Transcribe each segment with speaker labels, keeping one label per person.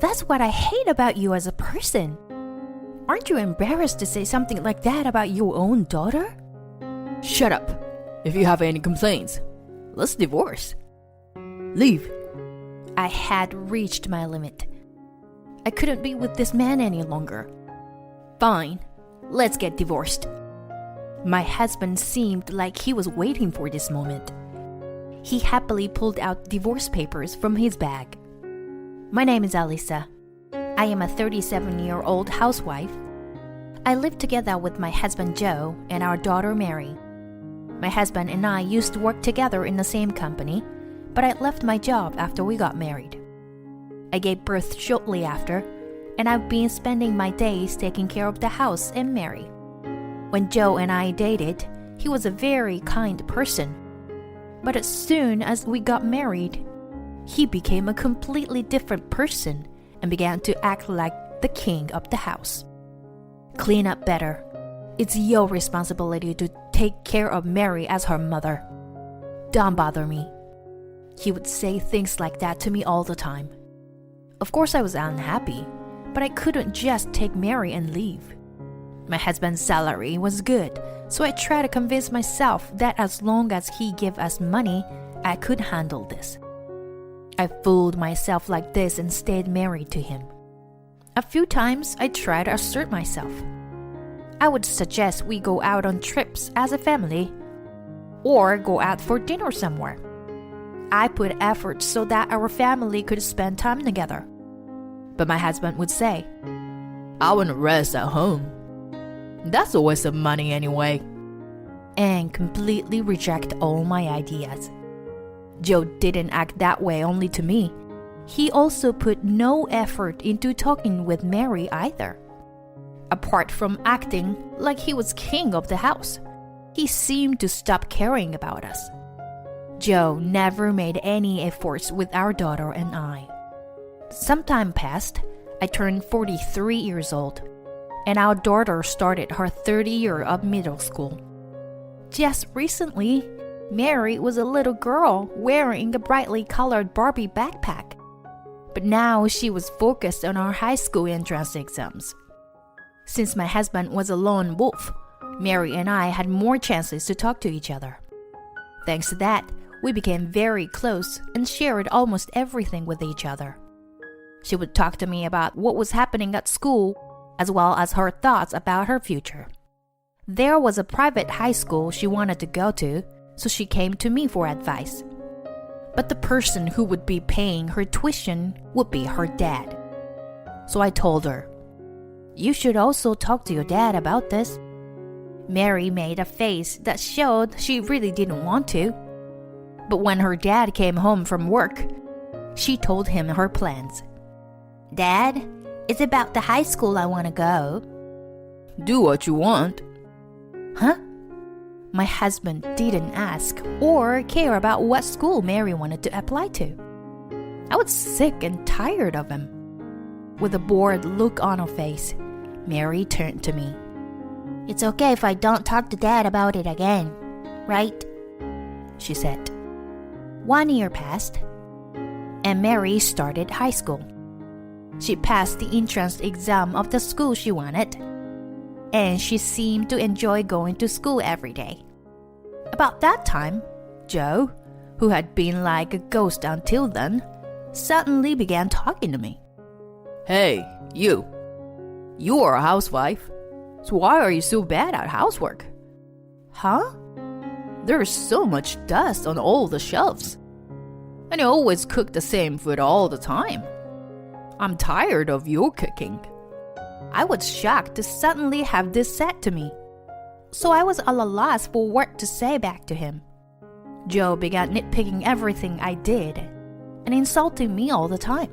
Speaker 1: That's what I hate about you as a person. Aren't you embarrassed to say something like that about your own daughter?
Speaker 2: Shut up. If you have any complaints, let's divorce. Leave.
Speaker 1: I had reached my limit. I couldn't be with this man any longer. Fine, let's get divorced. My husband seemed like he was waiting for this moment. He happily pulled out divorce papers from his bag. My name is Alisa. I am a 37-year-old housewife. I live together with my husband Joe and our daughter Mary. My husband and I used to work together in the same company, but I left my job after we got married. I gave birth shortly after, and I've been spending my days taking care of the house and Mary. When Joe and I dated, he was a very kind person. But as soon as we got married, he became a completely different person and began to act like the king of the house. Clean up better. It's your responsibility to take care of Mary as her mother. Don't bother me. He would say things like that to me all the time. Of course I was unhappy, but I couldn't just take Mary and leave. My husband's salary was good, so I tried to convince myself that as long as he gave us money, I could handle this. I fooled myself like this and stayed married to him. A few times I tried to assert myself. I would suggest we go out on trips as a family, or go out for dinner somewhere. I put effort so that our family could spend time together. But my husband would say,
Speaker 2: I want to rest at home. That's a waste of money anyway.
Speaker 1: And completely reject all my ideas. Joe didn't act that way only to me. He also put no effort into talking with Mary either. Apart from acting like he was king of the house, he seemed to stop caring about us. Joe never made any efforts with our daughter and I. Some time passed. I turned 43 years old, and our daughter started her third year of middle school. Just recently, Mary was a little girl wearing a brightly colored Barbie backpack. But now she was focused on our high school entrance exams. Since my husband was a lone wolf, Mary and I had more chances to talk to each other. Thanks to that, we became very close and shared almost everything with each other. She would talk to me about what was happening at school, as well as her thoughts about her future. There was a private high school she wanted to go to, so she came to me for advice. But the person who would be paying her tuition would be her dad. So I told her, you should also talk to your dad about this. Mary made a face that showed she really didn't want to. But when her dad came home from work, she told him her plans. Dad, it's about the high school I want to go.
Speaker 2: Do what you want.
Speaker 1: Huh? My husband didn't ask or care about what school Mary wanted to apply to. I was sick and tired of him. With a bored look on her face, Mary turned to me. It's okay if I don't talk to Dad about it again, right? She said. 1 year passed, and Mary started high school. She passed the entrance exam of the school she wanted, and she seemed to enjoy going to school every day. About that time, Joe, who had been like a ghost until then, suddenly began talking to me.
Speaker 2: Hey, you. You are a housewife, so why are you so bad at housework?
Speaker 1: Huh?
Speaker 2: There's so much dust on all the shelves, and you always cook the same food all the time. I'm tired of your cooking.
Speaker 1: I was shocked to suddenly have this said to me, so I was at a loss for what to say back to him. Joe began nitpicking everything I did and insulting me all the time.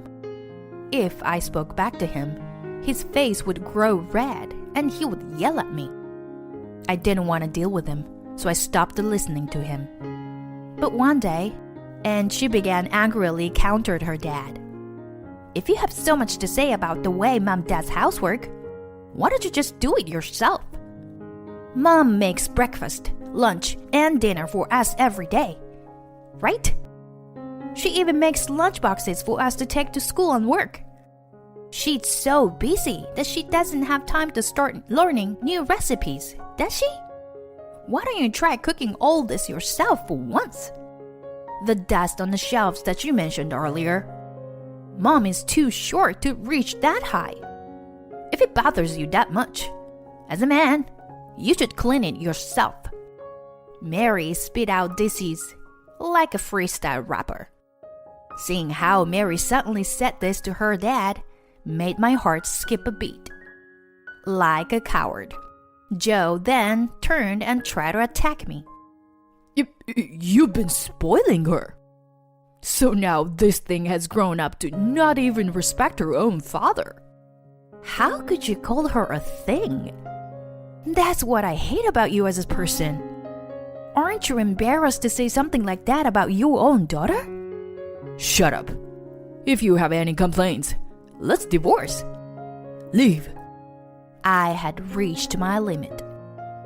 Speaker 1: If I spoke back to him, his face would grow red and he would yell at me. I didn't want to deal with him, so I stopped listening to him. But one day, and she began angrily countered her dad. If you have so much to say about the way Mom does housework, why don't you just do it yourself? Mom makes breakfast, lunch, and dinner for us every day, right? She even makes lunch boxes for us to take to school and work. She's so busy that she doesn't have time to start learning new recipes, does she? Why don't you try cooking all this yourself for once? The dust on the shelves that you mentioned earlier. Mom is too short to reach that high. If it bothers you that much, as a man, you should clean it yourself. Mary spit out dishes like a freestyle rapper. Seeing how Mary suddenly said this to her dad made my heart skip a beat. Like a coward, Joe then turned and tried to attack me.
Speaker 2: You've been spoiling her. So now this thing has grown up to not even respect her own father.
Speaker 1: How could you call her a thing? That's what I hate about you as a person. Aren't you embarrassed to say something like that about your own daughter?
Speaker 2: Shut up. If you have any complaints, let's divorce. Leave.
Speaker 1: I had reached my limit.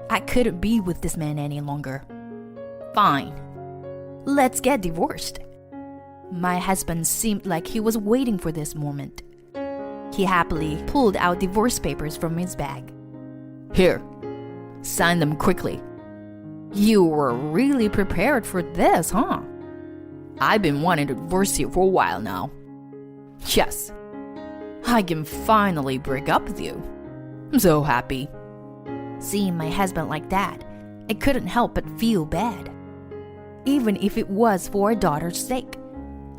Speaker 1: I couldn't be with this man any longer. Fine. Let's get divorced. My husband seemed like he was waiting for this moment. He happily pulled out divorce papers from his bag.
Speaker 2: Here, sign them quickly.
Speaker 1: You were really prepared for this, huh?
Speaker 2: I've been wanting to divorce you for a while now. Yes, I can finally break up with you. I'm so happy.
Speaker 1: Seeing my husband like that, I couldn't help but feel bad. Even if it was for a daughter's sake,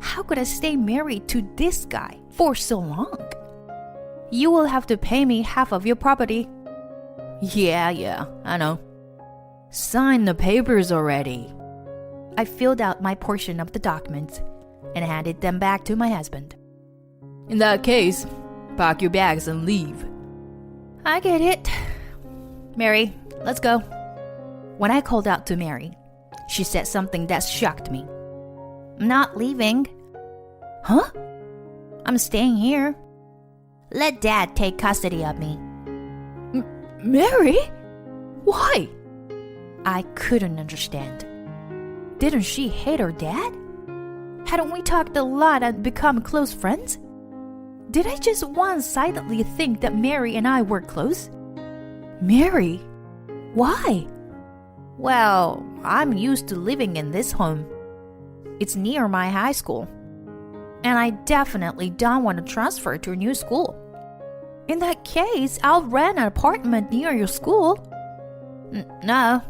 Speaker 1: how could I stay married to this guy for so long? You will have to pay me half of your property.
Speaker 2: Yeah, I know. Sign the papers already.
Speaker 1: I filled out my portion of the documents and handed them back to my husband.
Speaker 2: In that case, pack your bags and leave.
Speaker 1: I get it. Mary, let's go. When I called out to Mary, she said something that shocked me. I'm not leaving.
Speaker 2: Huh?
Speaker 1: I'm staying here. Let Dad take custody of me.
Speaker 2: Mary? Why?
Speaker 1: I couldn't understand. Didn't she hate her dad? Hadn't we talked a lot and become close friends? Did I just one-sidedly think that Mary and I were close?
Speaker 2: Mary?
Speaker 1: Why? Well, I'm used to living in this home. It's near my high school. And I definitely don't want to transfer to a new school. In that case, I'll rent an apartment near your school. No,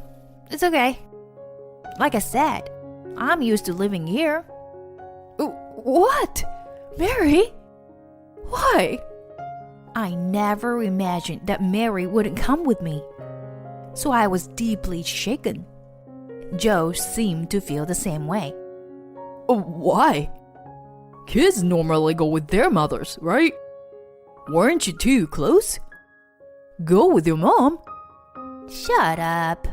Speaker 1: it's okay. Like I said, I'm used to living here.
Speaker 2: What? Mary? Why?
Speaker 1: I never imagined that Mary wouldn't come with me. So I was deeply shaken. Joe seemed to feel the same way.
Speaker 2: Why? Kids normally go with their mothers, right? Weren't you too close? Go with your mom.
Speaker 1: Shut up.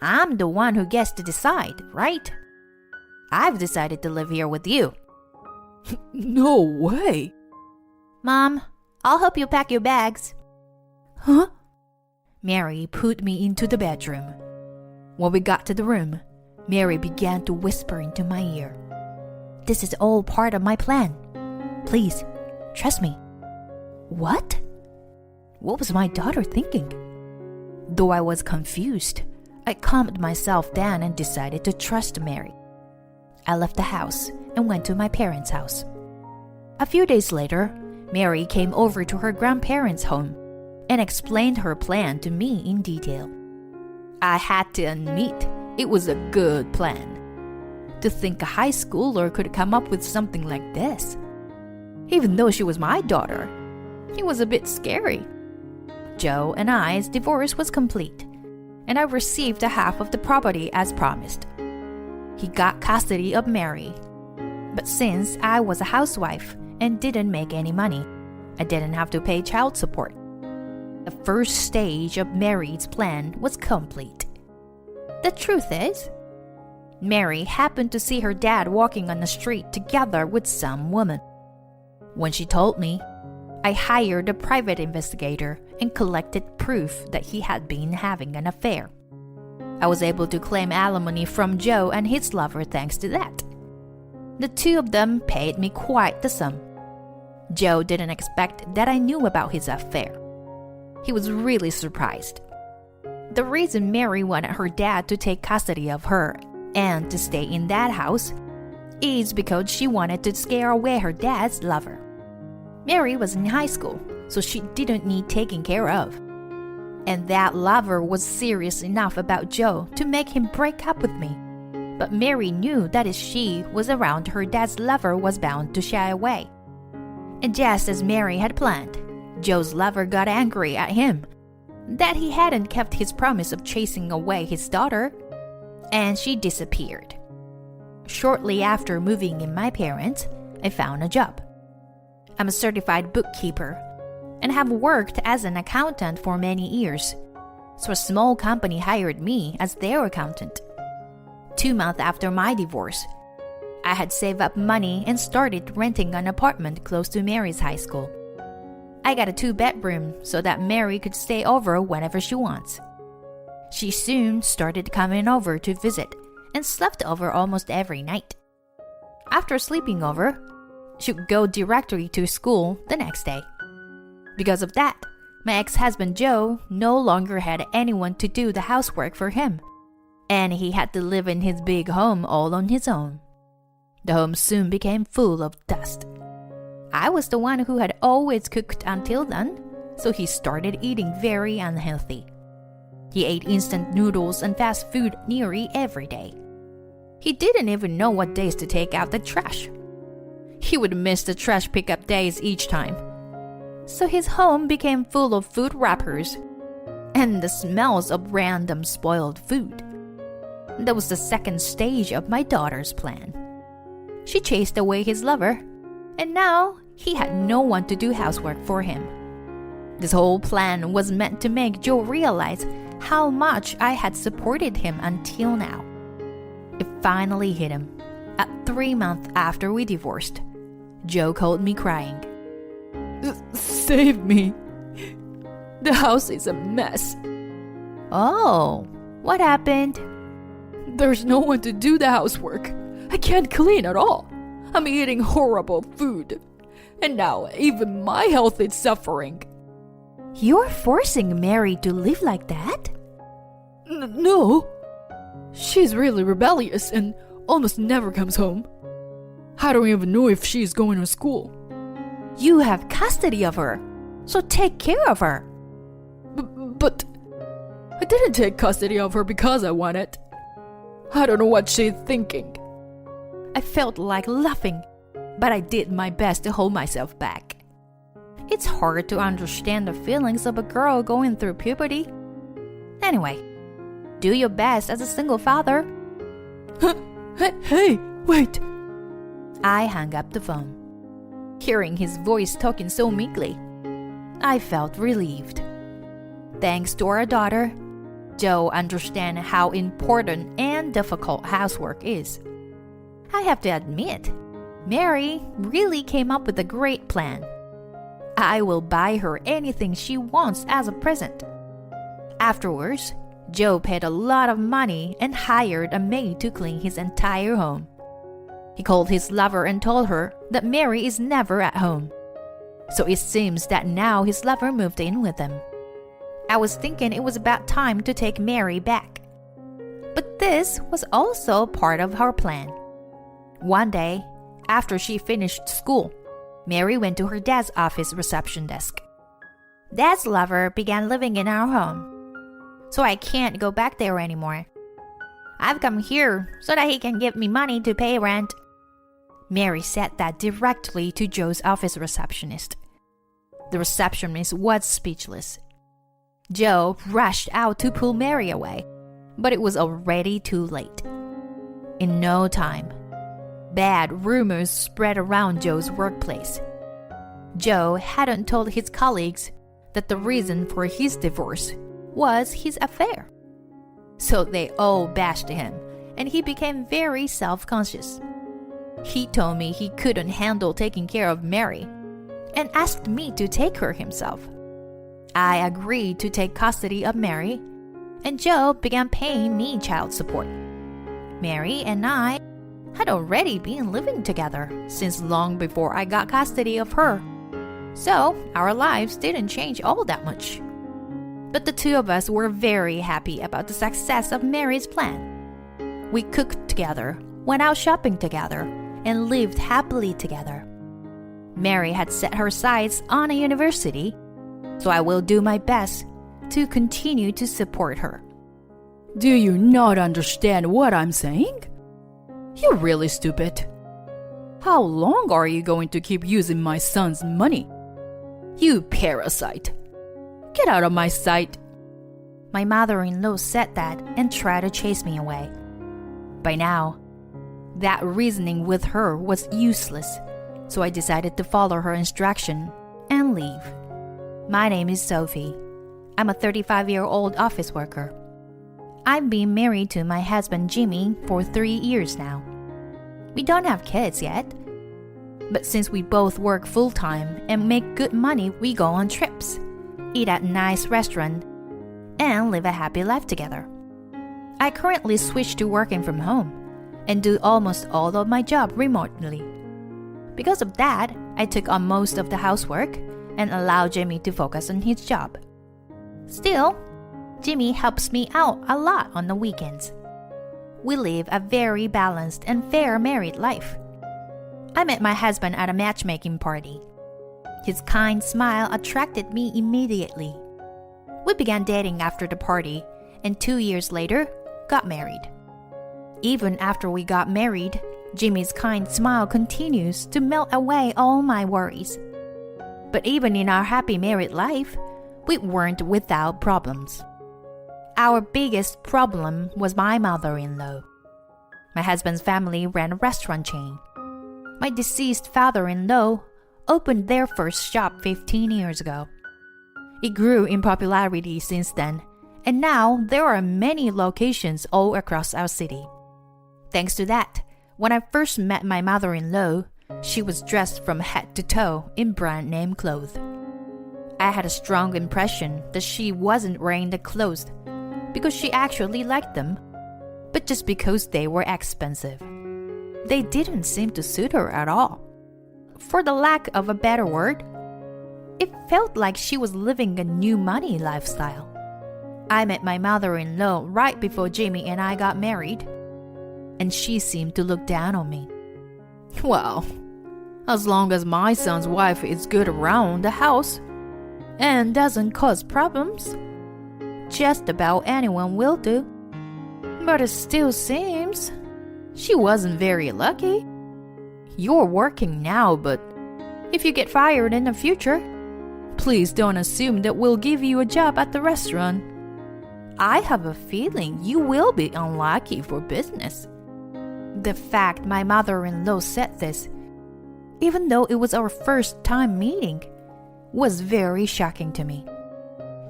Speaker 1: I'm the one who gets to decide, right? I've decided to live here with you.
Speaker 2: No way.
Speaker 1: Mom, I'll help you pack your bags.
Speaker 2: Huh?
Speaker 1: Mary put me into the bedroom. When we got to the room, Mary began to whisper into my ear. This is all part of my plan. Please, trust me. What? What was my daughter thinking? Though I was confused, I calmed myself down and decided to trust Mary. I left the house and went to my parents' house. A few days later, Mary came over to her grandparents' home and explained her plan to me in detail. I had to admit it was a good plan. To think a high schooler could come up with something like this. Even though she was my daughter, it was a bit scary. Joe and I's divorce was complete, and I received a half of the property as promised. He got custody of Mary. But since I was a housewife and didn't make any money, I didn't have to pay child support. The first stage of Mary's plan was complete. The truth is, Mary happened to see her dad walking on the street together with some woman. When she told me, I hired a private investigator and collected proof that he had been having an affair. I was able to claim alimony from Joe and his lover thanks to that. The two of them paid me quite the sum. Joe didn't expect that I knew about his affair. He was really surprised. The reason Mary wanted her dad to take custody of her and to stay in that house is because she wanted to scare away her dad's lover. Mary was in high school, so she didn't need taking care of. And that lover was serious enough about Joe to make him break up with me. But Mary knew that if she was around, her dad's lover was bound to shy away. And just as Mary had planned, Joe's lover got angry at him that he hadn't kept his promise of chasing away his daughter, and she disappeared. Shortly after moving in my parents, I found a job. I'm a certified bookkeeper and have worked as an accountant for many years, so a small company hired me as their accountant. 2 months after my divorce, I had saved up money and started renting an apartment close to Mary's high school. I got a 2-bedroom so that Mary could stay over whenever she wants. She soon started coming over to visit and slept over almost every night. After sleeping over, she would go directly to school the next day. Because of that, my ex-husband Joe no longer had anyone to do the housework for him, and he had to live in his big home all on his own. The home soon became full of dust. I was the one who had always cooked until then, so he started eating very unhealthy. He ate instant noodles and fast food nearly every day. He didn't even know what days to take out the trash. He would miss the trash pickup days each time. So his home became full of food wrappers and the smells of random spoiled food. That was the second stage of my daughter's plan. She chased away his lover, and now he had no one to do housework for him. This whole plan was meant to make Joe realize how much I had supported him until now. It finally hit him. At 3 months after we divorced, Joe called me crying.
Speaker 2: Save me. The house is a mess.
Speaker 1: Oh, what happened?
Speaker 2: There's no one to do the housework. I can't clean at all. I'm eating horrible food. And now even my health is suffering.
Speaker 1: You're forcing Mary to live like that?
Speaker 2: No. She's really rebellious and almost never comes home. I don't even know if she's going to school.
Speaker 1: You have custody of her, so take care of her.
Speaker 2: But I didn't take custody of her because I want it. I don't know what she's thinking.
Speaker 1: I felt like laughing, but I did my best to hold myself back. It's hard to understand the feelings of a girl going through puberty. Anyway, do your best as a single father.
Speaker 2: Hey, wait.
Speaker 1: I hung up the phone. Hearing his voice talking so meekly, I felt relieved. Thanks to our daughter, Joe understands how important and difficult housework is. I have to admit, Mary really came up with a great plan. I will buy her anything she wants as a present. Afterwards, Joe paid a lot of money and hired a maid to clean his entire home. He called his lover and told her that Mary is never at home. So it seems that now his lover moved in with him. I was thinking it was about time to take Mary back. But this was also part of her plan. One day, after she finished school, Mary went to her dad's office reception desk. Dad's lover began living in our home, so I can't go back there anymore. I've come here so that he can give me money to pay rent. Mary said that directly to Joe's office receptionist. The receptionist was speechless. Joe rushed out to pull Mary away, but it was already too late. In no time, bad rumors spread around Joe's workplace. Joe hadn't told his colleagues that the reason for his divorce was his affair. So they all bashed him, and he became very self-conscious. He told me he couldn't handle taking care of Mary and asked me to take her himself. I agreed to take custody of Mary, and Joe began paying me child support. Mary and I had already been living together since long before I got custody of her So our lives didn't change all that much. But the two of us were very happy about the success of Mary's plan. We cooked together, went out shopping together, and lived happily together. Mary had set her sights on a university, so I will do my best to continue to support her.
Speaker 2: Do you not understand what I'm saying? You're really stupid. How long are you going to keep using my son's money? You parasite. Get out of my sight.
Speaker 1: My mother-in-law said that and tried to chase me away. By now, that reasoning with her was useless, so I decided to follow her instruction and leave. My name is Sophie. I'm a 35-year-old office worker. I've been married to my husband Jimmy for 3 years now. We don't have kids yet, but since we both work full-time and make good money, we go on trips, eat at nice restaurants, and live a happy life together. I currently switched to working from home and do almost all of my job remotely. Because of that, I took on most of the housework and allowed Jimmy to focus on his job. Still, Jimmy helps me out a lot on the weekends. We live a very balanced and fair married life. I met my husband at a matchmaking party. His kind smile attracted me immediately. We began dating after the party, and 2 years later, got married. Even after we got married, Jimmy's kind smile continues to melt away all my worries. But even in our happy married life, we weren't without problems. Our biggest problem was my mother-in-law. My husband's family ran a restaurant chain. My deceased father-in-law opened their first shop 15 years ago. It grew in popularity since then, and now there are many locations all across our city. Thanks to that, when I first met my mother-in-law, she was dressed from head to toe in brand name clothes. I had a strong impression that she wasn't wearing the clothes because she actually liked them, but just because they were expensive. They didn't seem to suit her at all. For the lack of a better word, it felt like she was living a new money lifestyle. I met my mother-in-law right before Jimmy and I got married, and she seemed to look down on me.
Speaker 2: Well, as long as my son's wife is good around the house and doesn't cause problems, just about anyone will do. But it still seems she wasn't very lucky. You're working now, but if you get fired in the future, please don't assume that we'll give you a job at the restaurant. I have a feeling you will be unlucky for business. The fact my mother-in-law said this, even though it was our first time meeting, was very shocking to me.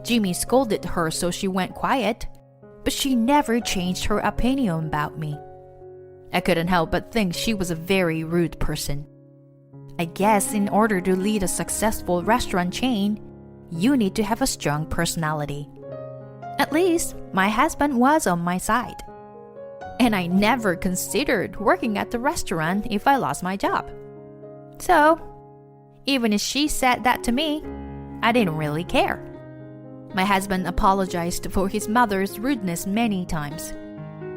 Speaker 2: Jimmy scolded her so she went quiet, but she never changed her opinion about me. I couldn't help but think she was a very rude person. I guess in order to lead a successful restaurant chain, you need to have a strong personality. At least, my husband was on my side. And I never considered working at the restaurant if I lost my job. So, even if she said that to me, I didn't really care. My husband apologized for his mother's rudeness many times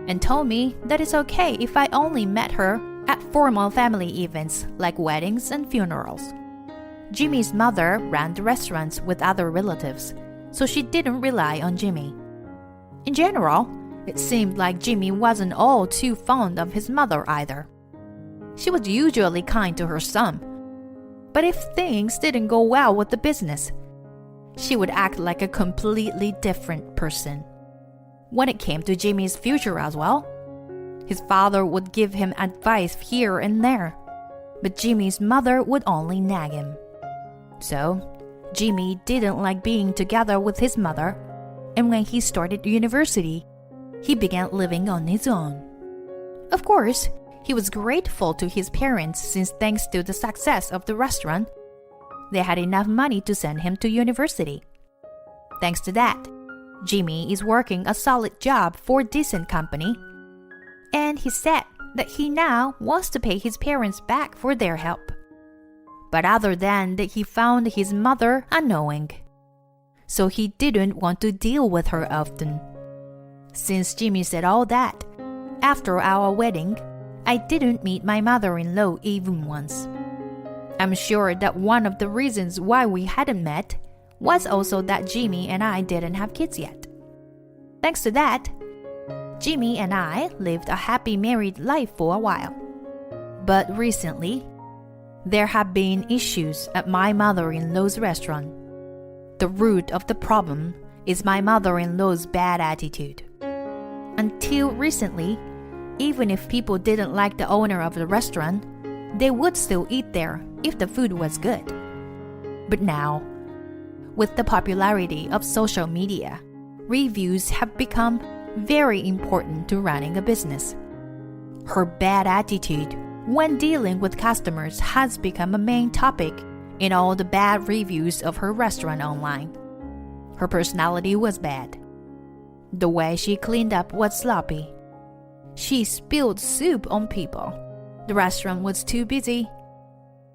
Speaker 2: and told me that it's okay if I only met her at formal family events like weddings and funerals. Jimmy's mother ran the restaurants with other relatives, so she didn't rely on Jimmy. In general, it seemed like Jimmy wasn't all too fond of his mother either. She was usually kind to her son, but if things didn't go well with the business, she would act like a completely different person. When it came to Jimmy's future as well, his father would give him advice here and there, but Jimmy's mother would only nag him. So, Jimmy didn't like being together with his mother, and when he started university, he began living on his own. Of course, he was grateful to his parents since thanks to the success of the restaurant, they had enough money to send him to university. Thanks to that, Jimmy is working a solid job for a decent company, and he said that he now wants to pay his parents back for their help.
Speaker 1: But other than that, he found his mother annoying. So he didn't want to deal with her often. Since Jimmy said all that, after our wedding, I didn't meet my mother-in-law even once. I'm sure that one of the reasons why we hadn't met was also that Jimmy and I didn't have kids yet. Thanks to that, Jimmy and I lived a happy married life for a while. But recently, there have been issues at my mother-in-law's restaurant. The root of the problem is my mother-in-law's bad attitude. Until recently, even if people didn't like the owner of the restaurant, they would still eat there if the food was good. But now, with the popularity of social media, reviews have become very important to running a business. Her bad attitude when dealing with customers has become a main topic in all the bad reviews of her restaurant online. Her personality was bad. The way she cleaned up was sloppy. She spilled soup on people. The restaurant was too busy.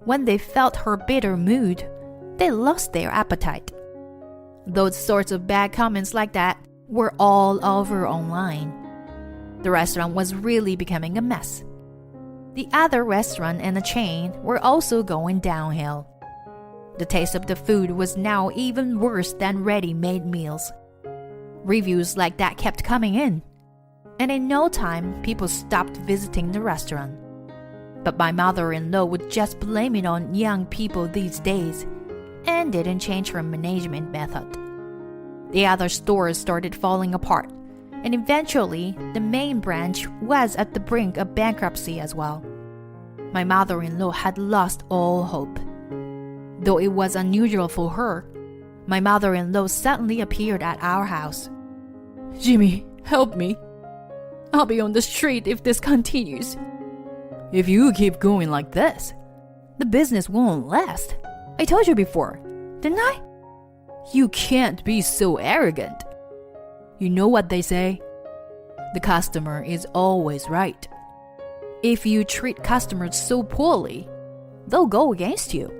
Speaker 1: When they felt her bitter mood, they lost their appetite. Those sorts of bad comments like that were all over online. The restaurant was really becoming a mess. The other restaurant and the chain were also going downhill. The taste of the food was now even worse than ready-made meals. Reviews like that kept coming in, and in no time, people stopped visiting the restaurant. But my mother-in-law would just blame it on young people these days and didn't change her management method. The other stores started falling apart, and eventually, the main branch was at the brink of bankruptcy as well. My mother-in-law had lost all hope. Though it was unusual for her, my mother-in-law suddenly appeared at our house.
Speaker 2: Jimmy, help me. I'll be on the street if this continues. If you keep going like this, the business won't last. I told you before, didn't I? You can't be so arrogant. You know what they say? The customer is always right. If you treat customers so poorly, they'll go against you.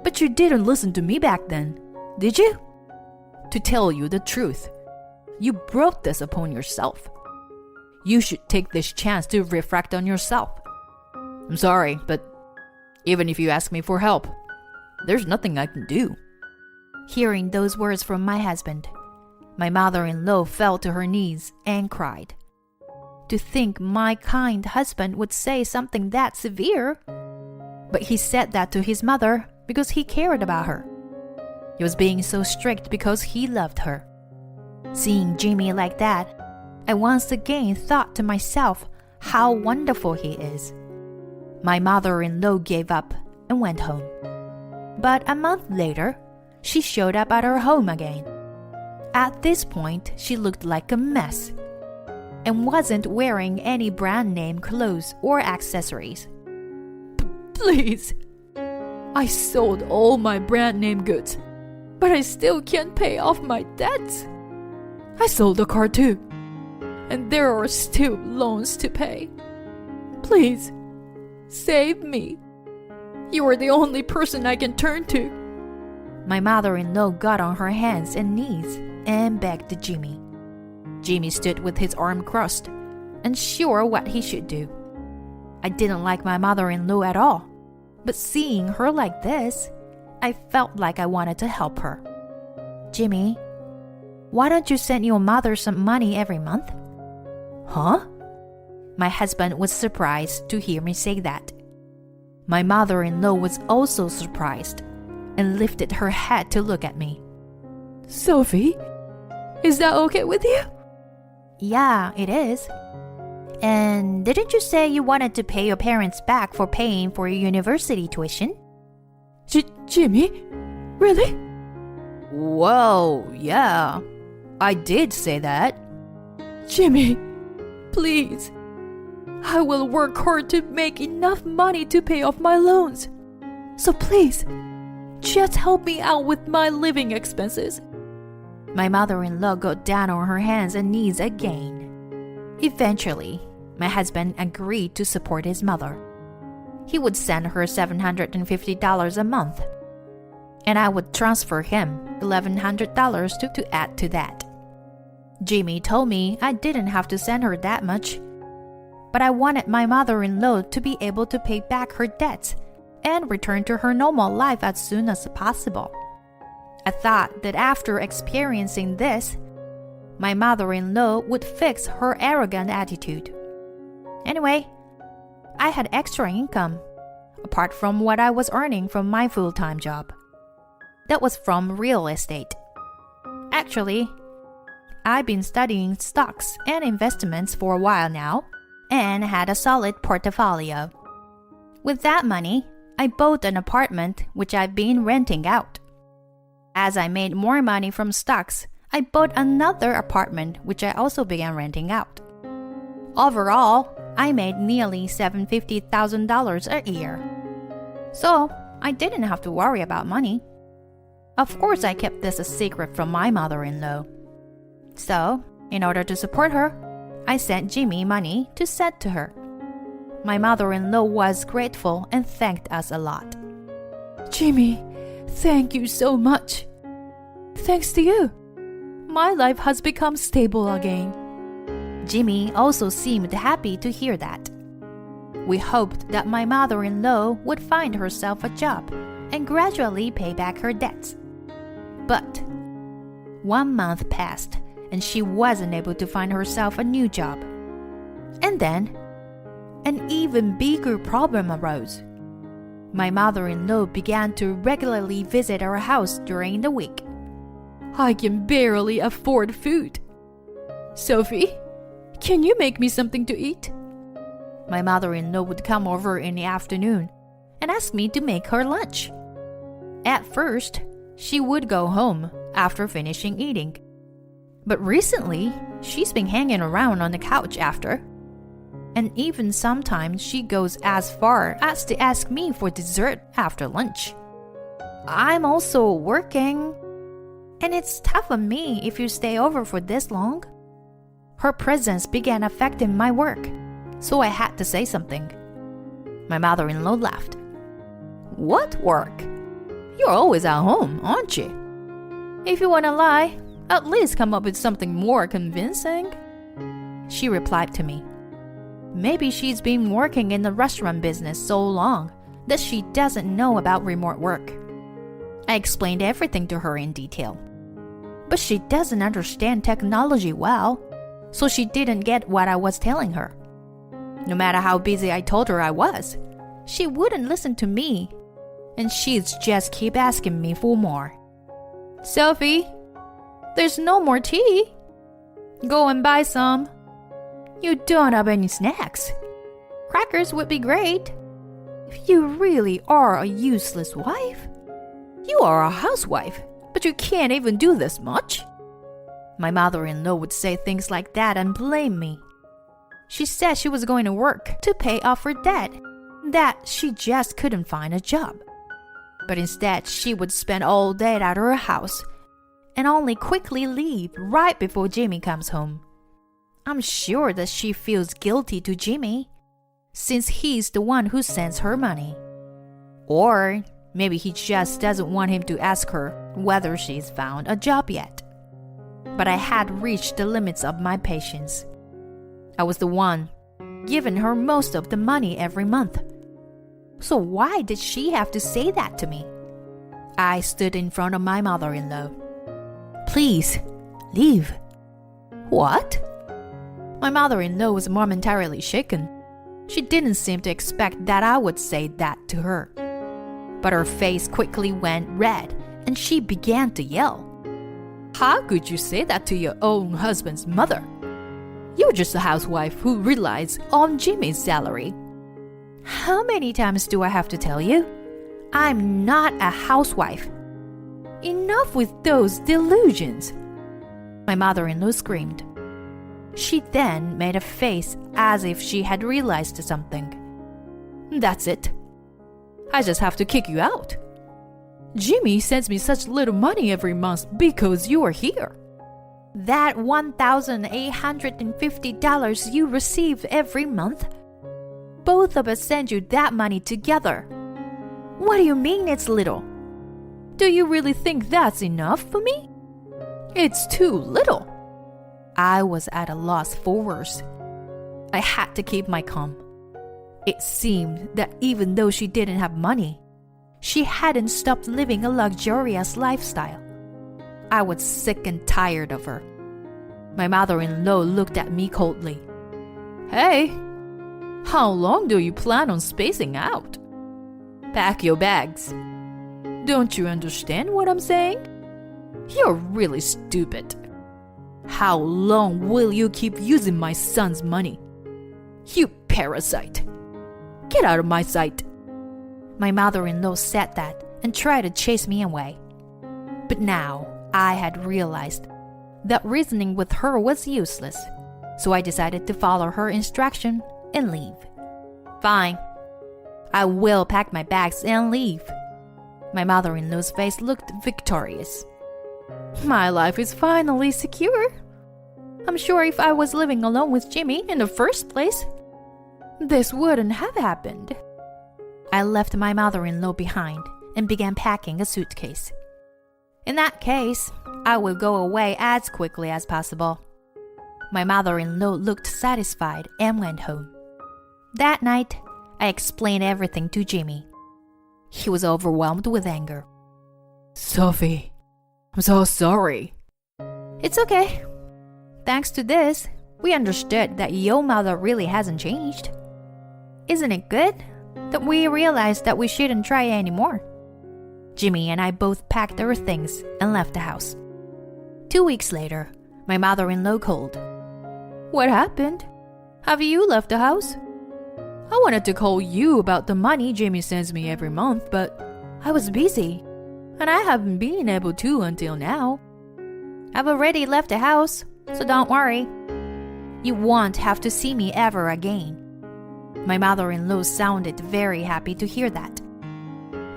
Speaker 2: But you didn't listen to me back then, did you? To tell you the truth, you brought this upon yourself. You should take this chance to reflect on yourself. I'm sorry, but even if you ask me for help, there's nothing I can do.
Speaker 1: Hearing those words from my husband, my mother-in-law fell to her knees and cried. To think my kind husband would say something that severe. But he said that to his mother because he cared about her. He was being so strict because he loved her. Seeing Jimmy like that, I once again thought to myself how wonderful he is. My mother-in-law gave up and went home. But a month later, she showed up at her home again. At this point, she looked like a mess and wasn't wearing any brand name clothes or accessories.
Speaker 2: Please, I sold all my brand name goods, but I still can't pay off my debts. I sold the car too, and there are still loans to pay. Please, save me. You are the only person I can turn to.
Speaker 1: My mother-in-law got on her hands and knees and begged Jimmy. Jimmy stood with his arm crossed, unsure what he should do. I didn't like my mother-in-law at all, but seeing her like this, I felt like I wanted to help her. Jimmy, why don't you send your mother some money every month?
Speaker 2: Huh?
Speaker 1: My husband was surprised to hear me say that. My mother-in-law was also surprised and lifted her head to look at me.
Speaker 2: Sophie, is that okay with you?
Speaker 1: Yeah, it is. And didn't you say you wanted to pay your parents back for paying for your university tuition?
Speaker 2: Jimmy? Really?
Speaker 1: Whoa, yeah. I did say that.
Speaker 2: Jimmy, please. I will work hard to make enough money to pay off my loans. So please, just help me out with my living expenses.
Speaker 1: My mother-in-law got down on her hands and knees again. Eventually, my husband agreed to support his mother. he would send her $750 a month, and I would transfer him $1,100 to add to that. Jimmy told me I didn't have to send her that much, but I wanted my mother-in-law to be able to pay back her debts and return to her normal life as soon as possible. I thought that after experiencing this, my mother-in-law would fix her arrogant attitude. Anyway, I had extra income, apart from what I was earning from my full-time job. That was from real estate. Actually, I've been studying stocks and investments for a while now and had a solid portfolio. With that money, I bought an apartment which I've been renting out. As I made more money from stocks, I bought another apartment which I also began renting out. Overall, I made nearly $750,000 a year. So, I didn't have to worry about money. Of course, I kept this a secret from my mother-in-law. So, in order to support her, I sent Jimmy money to send to her. My mother-in-law was grateful and thanked us a lot.
Speaker 2: Jimmy, thank you so much. Thanks to you, my life has become stable again.
Speaker 1: Jimmy also seemed happy to hear that. We hoped that my mother-in-law would find herself a job and gradually pay back her debts. But 1 month passed and she wasn't able to find herself a new job. And then, an even bigger problem arose. My mother-in-law began to regularly visit our house during the week.
Speaker 2: I can barely afford food. Sophie, can you make me something to eat?
Speaker 1: My mother-in-law would come over in the afternoon and ask me to make her lunch. At first, she would go home after finishing eating. But recently, she's been hanging around on the couch after. And even sometimes she goes as far as to ask me for dessert after lunch. I'm also working, and it's tough on me if you stay over for this long. Her presence began affecting my work, so I had to say something. My mother-in-law laughed.
Speaker 2: What work? You're always at home, aren't you? If you want to lie, at least come up with something more convincing.
Speaker 1: She replied to me. Maybe she's been working in the restaurant business so long that she doesn't know about remote work. I explained everything to her in detail. But she doesn't understand technology well, so she didn't get what I was telling her. No matter how busy I told her I was, she wouldn't listen to me, and she'd just keep asking me for more.
Speaker 2: Sophie, there's no more tea. Go and buy some.
Speaker 1: You don't have any snacks. Crackers would be great.
Speaker 2: If you really are a useless wife. You are a housewife, but you can't even do this much.
Speaker 1: My mother-in-law would say things like that and blame me. She said she was going to work to pay off her debt, that she just couldn't find a job. But instead, she would spend all day at her house and only quickly leave right before Jimmy comes home. I'm sure that she feels guilty to Jimmy, since he's the one who sends her money. Or maybe he just doesn't want him to ask her whether she's found a job yet. But I had reached the limits of my patience. I was the one giving her most of the money every month. So why did she have to say that to me? I stood in front of my mother-in-law. Please, leave.
Speaker 2: What?
Speaker 1: My mother-in-law was momentarily shaken. She didn't seem to expect that I would say that to her. But her face quickly went red and she began to yell.
Speaker 2: How could you say that to your own husband's mother? You're just a housewife who relies on Jimmy's salary.
Speaker 1: How many times do I have to tell you? I'm not a housewife.
Speaker 2: Enough with those delusions.
Speaker 1: My mother-in-law screamed. She then made a face as if she had realized something.
Speaker 2: That's it. I just have to kick you out. Jimmy sends me such little money every month because you are here.
Speaker 1: That $1,850 you receive every month? both of us send you that money together. What do you mean it's little? Do you really think that's enough for me? It's too little. I was at a loss for words. I had to keep my calm. It seemed that even though she didn't have money, she hadn't stopped living a luxurious lifestyle. I was sick and tired of her. My mother-in-law looked at me coldly. Hey, how long do you plan on spacing out? Pack your bags. Don't you understand what I'm saying? You're really stupid. How long will you keep using my son's money? You parasite. Get out of my sight. My mother-in-law said that and tried to chase me away. But now I had realized that reasoning with her was useless, so I decided to follow her instruction and leave. Fine. I will pack my bags and leave. My mother-in-law's face looked victorious. My life is finally secure. I'm sure if I was living alone with Jimmy in the first place, this wouldn't have happened. I left my mother-in-law behind and began packing a suitcase. In that case, I will go away as quickly as possible. My mother-in-law looked satisfied and went home. That night, I explained everything to Jimmy. He was overwhelmed with anger. Sophie, I'm so sorry. It's okay. Thanks to this, we understood that your mother really hasn't changed. Isn't it good that we realized that we shouldn't try anymore? Jimmy and I both packed our things and left the house. 2 weeks later, my mother-in-law called. What happened? Have you left the house? I wanted to call you about the money Jimmy sends me every month, but I was busy, and I haven't been able to until now. I've already left the house, so don't worry. You won't have to see me ever again. My mother-in-law sounded very happy to hear that.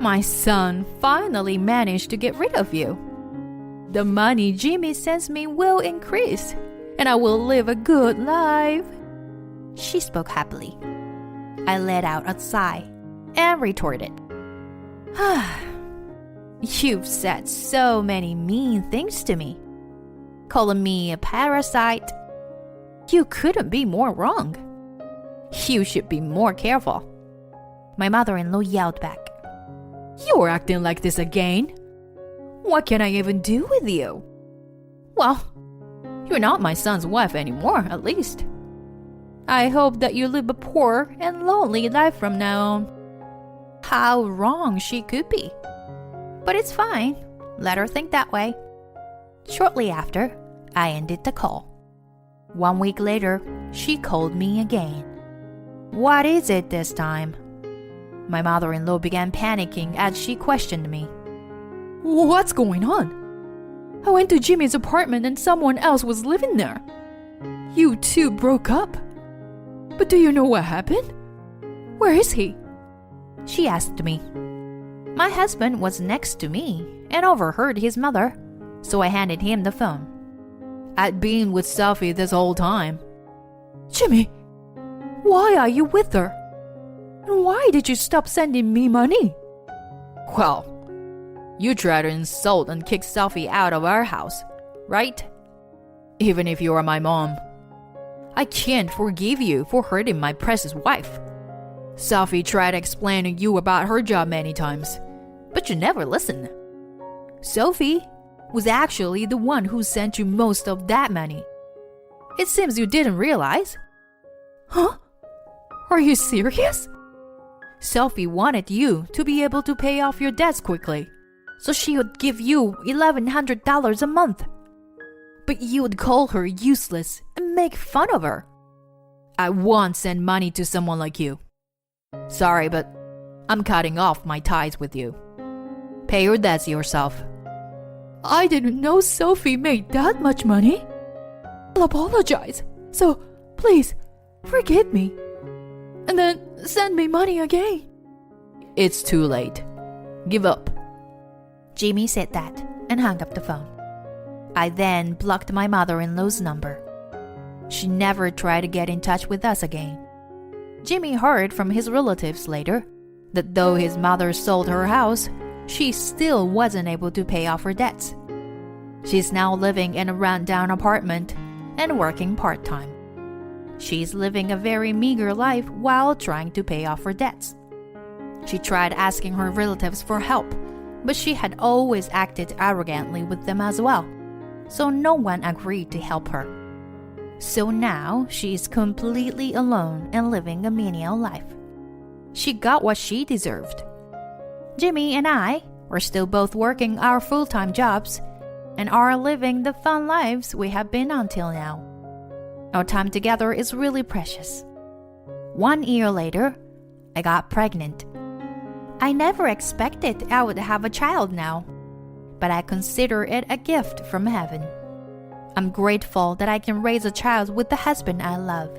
Speaker 1: My son finally managed to get rid of you. The money Jimmy sends me will increase, and I will live a good life. She spoke happily. I let out a sigh and retorted. You've said so many mean things to me. Calling me a parasite. You couldn't be more wrong. You should be more careful. My mother-in-law yelled back. You're acting like this again. What can I even do with you? Well, you're not my son's wife anymore, at least. I hope that you live a poor and lonely life from now on. How wrong she could be. But it's fine. Let her think that way. Shortly after, I ended the call. 1 week later, she called me again. What is it this time? My mother-in-law began panicking as she questioned me. What's going on? I went to Jimmy's apartment and someone else was living there. You two broke up. But do you know what happened? Where is he? She asked me. My husband was next to me and overheard his mother, so I handed him the phone. I'd been with Sophie this whole time. Jimmy, why are you with her? And why did you stop sending me money? Well, you tried to insult and kick Sophie out of our house, right? Even if you are my mom. I can't forgive you for hurting my precious wife. Sophie tried explaining you about her job many times, but you never listened. Sophie was actually the one who sent you most of that money. It seems you didn't realize. Huh? Are you serious? Sophie wanted you to be able to pay off your debts quickly, so she would give you $1,100 a month. But you would call her useless and make fun of her. I won't send money to someone like you. Sorry, but I'm cutting off my ties with you. Pay your debts yourself. I didn't know Sophie made that much money. I'll apologize. So, please, forgive me. And then send me money again. It's too late. Give up. Jimmy said that and hung up the phone. I then blocked my mother-in-law's number. She never tried to get in touch with us again.
Speaker 2: Jimmy heard from his relatives later that though his mother sold her house, she still wasn't able to pay off her debts. She's now living in a run-down apartment and working part-time. She's living a very meager life while trying to pay off her debts. She tried asking her relatives for help, but she had always acted arrogantly with them as well, so no one agreed to help her. So now she is completely alone and living a menial life. She got what she deserved. Jimmy and I are still both working our full-time jobs and are living the fun lives we have been until now. Our time together is really precious. 1 year later, I got pregnant. I never expected I would have a child now, but I consider it a gift from heaven. I'm grateful that I can raise a child with the husband I love.